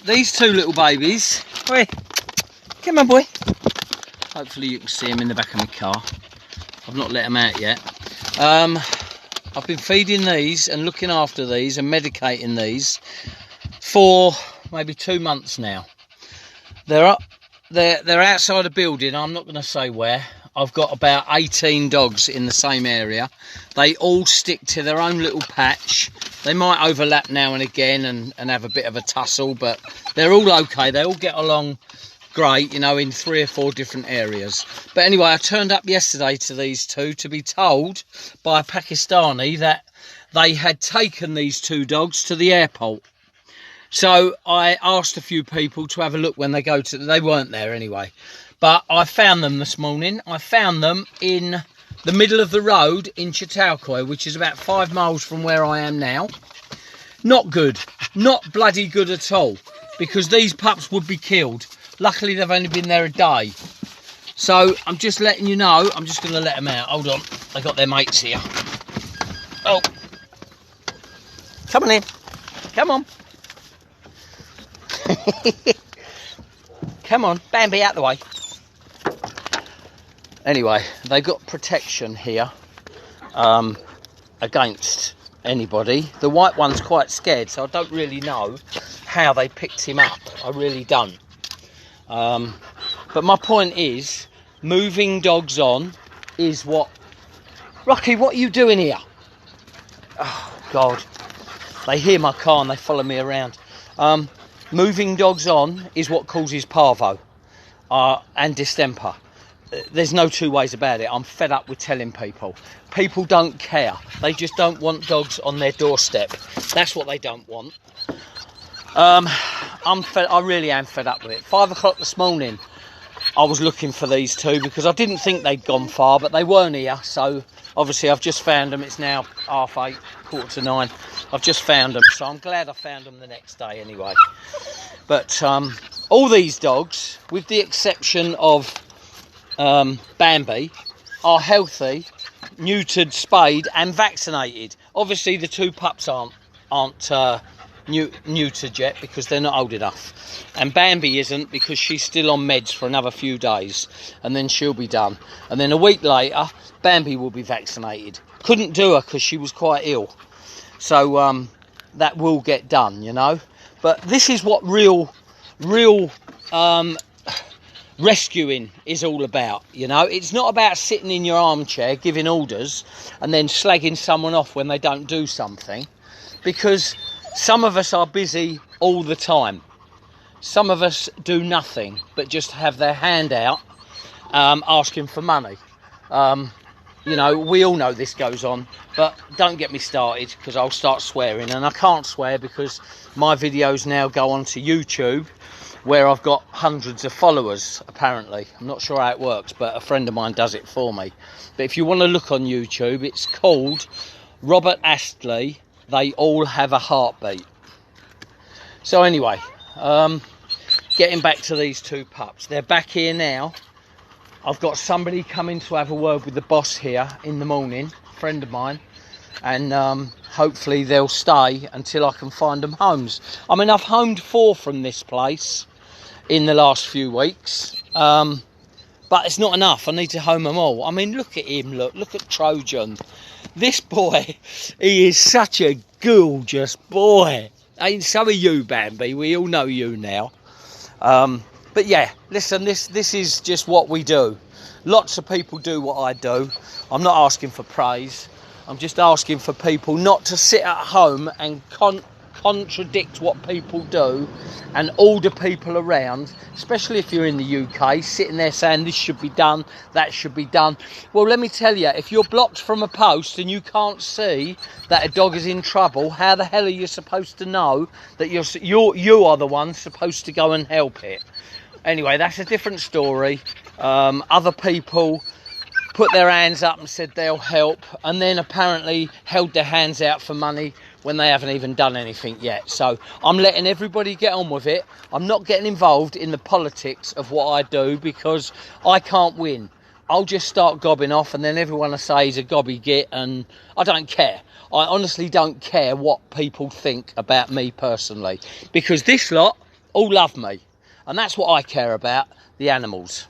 these two little babies. Wait, come on, boy. Hopefully you can see them in the back of my car. I've not let them out yet. I've been feeding these and looking after these and medicating these for maybe 2 months now. They're outside a building. I'm not going to say where. I've got about 18 dogs in the same area. They all stick to their own little patch. They might overlap now and again and have a bit of a tussle, but they're all okay. They all get along great, you know, in 3 or 4 different areas. But anyway, I turned up yesterday to these two to be told by a Pakistani that they had taken these 2 dogs to the airport. So I asked a few people to have a look when they go to... They weren't there anyway. But I found them this morning. I found them in the middle of the road in Chautauqua, which is about 5 miles from where I am now. Not good. Not bloody good at all. Because these pups would be killed. Luckily, they've only been there a day. So I'm just letting you know. I'm just going to let them out. Hold on. They got their mates here. Oh. Come on in. Come on. Come on. Bambi, out the way. Anyway, they got protection here against anybody. The white one's quite scared, so I don't really know how they picked him up. I really don't. But my point is, moving dogs on is what... Rocky, what are you doing here? Oh, God. They hear my car and they follow me around. Moving dogs on is what causes parvo and distemper. There's no 2 ways about it. I'm fed up with telling people. People don't care. They just don't want dogs on their doorstep. That's what they don't want. I really am fed up with it. 5 o'clock this morning, I was looking for these 2 because I didn't think they'd gone far, but they weren't here. So obviously I've just found them. It's now 8:30, 8:45. I've just found them, so I'm glad I found them the next day anyway. But all these dogs, with the exception of Bambi, are healthy, neutered, spayed and vaccinated. Obviously the 2 pups aren't neutered yet because they're not old enough, and Bambi isn't because she's still on meds for another few days and then she'll be done, and then a week later Bambi will be vaccinated. Couldn't do her because she was quite ill, so that will get done, you know. But this is what real rescuing is all about, you know. It's not about sitting in your armchair giving orders and then slagging someone off when they don't do something, because some of us are busy all the time. Some of us do nothing but just have their hand out asking for money. You know, we all know this goes on, but don't get me started because I'll start swearing, and I can't swear because my videos now go onto YouTube where I've got hundreds of followers, apparently. I'm not sure how it works, but a friend of mine does it for me. But if you want to look on YouTube, it's called Robert Astley, They All Have a Heartbeat. So anyway, getting back to these 2 pups. They're back here now. I've got somebody coming to have a word with the boss here in the morning, a friend of mine. And hopefully they'll stay until I can find them homes. I mean, I've homed 4 from this place in the last few weeks. But it's not enough. I need to home them all. I mean, look at him. Look at Trojan. This boy, he is such a gorgeous boy. And so are you, Bambi. We all know you now. But yeah, listen, this is just what we do. Lots of people do what I do. I'm not asking for praise. I'm just asking for people not to sit at home and contradict what people do and order people around, especially if you're in the UK, sitting there saying this should be done, that should be done. Well, let me tell you, if you're blocked from a post and you can't see that a dog is in trouble, how the hell are you supposed to know that you are the one supposed to go and help it? Anyway, that's a different story. Other people put their hands up and said they'll help, and then apparently held their hands out for money when they haven't even done anything yet. So I'm letting everybody get on with it. I'm not getting involved in the politics of what I do because I can't win. I'll just start gobbing off and then everyone will say he's a gobby git, and I don't care. I honestly don't care what people think about me personally, because this lot all love me. And that's what I care about, the animals.